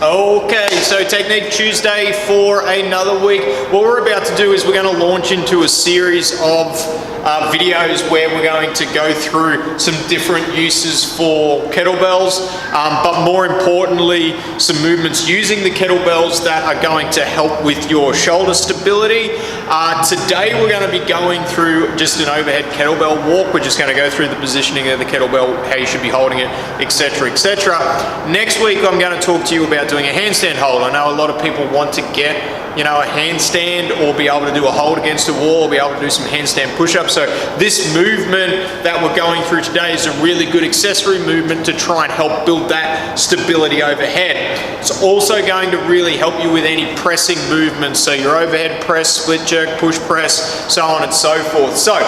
Okay, so Technique Tuesday for another week. What we're about to do is we're going to launch into a series of videos where we're going to go through some different uses for kettlebells, but more importantly, some movements using the kettlebells that are going to help with your shoulder stability. Today we're going to be going through just an overhead kettlebell walk. We're just going to go through the positioning of the kettlebell, how you should be holding it, etc., etc. Next week I'm going to talk to you about doing a handstand hold. I know a lot of people want to get, a handstand or be able to do a hold against a wall or be able to do some handstand push-ups. So this movement that we're going through today is a really good accessory movement to try and help build that stability overhead. It's also going to really help you with any pressing movements. So your overhead press, split jerk, push press, so on and so forth. So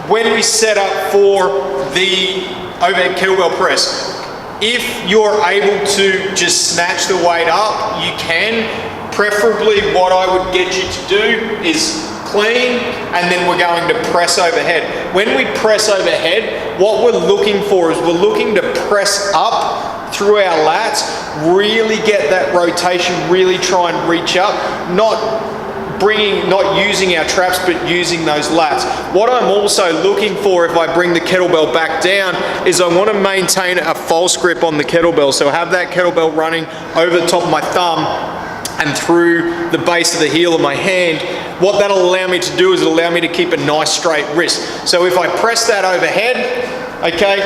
when we set up for the overhead kettlebell press, if you're able to just snatch the weight up, you can. Preferably what I would get you to do is clean, and then we're going to press overhead. When we press overhead, what we're looking for is we're looking to press up through our lats, really get that rotation, really try and reach up, not using our traps, but using those lats. What I'm also looking for if I bring the kettlebell back down is I want to maintain a false grip on the kettlebell. So have that kettlebell running over the top of my thumb and through the base of the heel of my hand. What that'll allow me to do is it'll allow me to keep a nice straight wrist. So if I press that overhead, okay,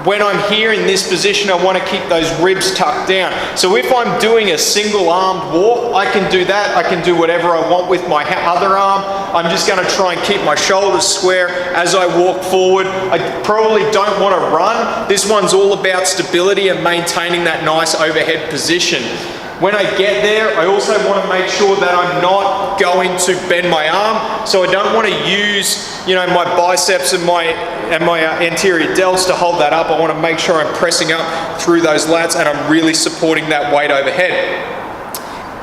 when I'm here in this position, I want to keep those ribs tucked down. So if I'm doing a single armed walk, I can do that. I can do whatever I want with my other arm. I'm just going to try and keep my shoulders square as I walk forward. I probably don't want to run. This one's all about stability and maintaining that nice overhead position. When I get there, I also want to make sure that I'm not going to bend my arm. So I don't want to use, my biceps and my anterior delts to hold that up. I want to make sure I'm pressing up through those lats and I'm really supporting that weight overhead.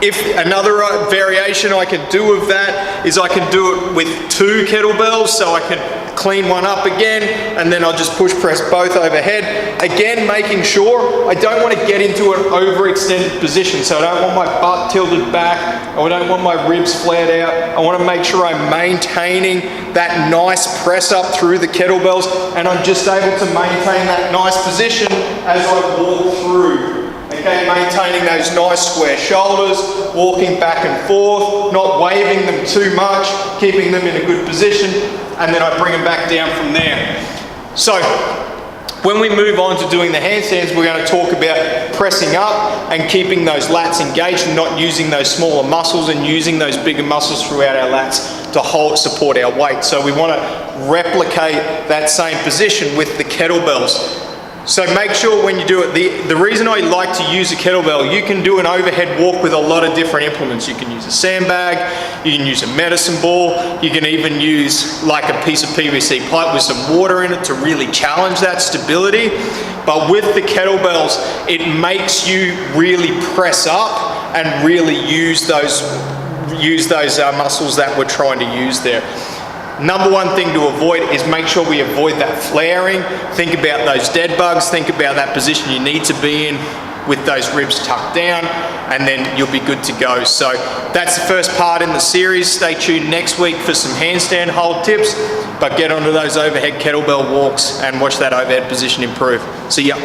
If another variation I can do of that is I can do it with two kettlebells, so I can clean one up again, and then I'll just push press both overhead. Again, making sure I don't want to get into an overextended position, so I don't want my butt tilted back, I don't want my ribs flared out. I want to make sure I'm maintaining that nice press up through the kettlebells, and I'm just able to maintain that nice position as I walk through. Okay, maintaining those nice square shoulders, walking back and forth, not waving them too much, keeping them in a good position, and then I bring them back down from there. So, when we move on to doing the handstands, we're going to talk about pressing up and keeping those lats engaged and not using those smaller muscles and using those bigger muscles throughout our lats to support our weight. So we want to replicate that same position with the kettlebells. So make sure when you do it, the reason I like to use a kettlebell, you can do an overhead walk with a lot of different implements. You can use a sandbag, you can use a medicine ball, you can even use like a piece of PVC pipe with some water in it to really challenge that stability. But with the kettlebells, it makes you really press up and really use those muscles that we're trying to use there. Number one thing to avoid is make sure we avoid that flaring. Think about those dead bugs. Think about that position you need to be in with those ribs tucked down, and then you'll be good to go. So that's the first part in the series. Stay tuned next week for some handstand hold tips, but get onto those overhead kettlebell walks and watch that overhead position improve. See ya.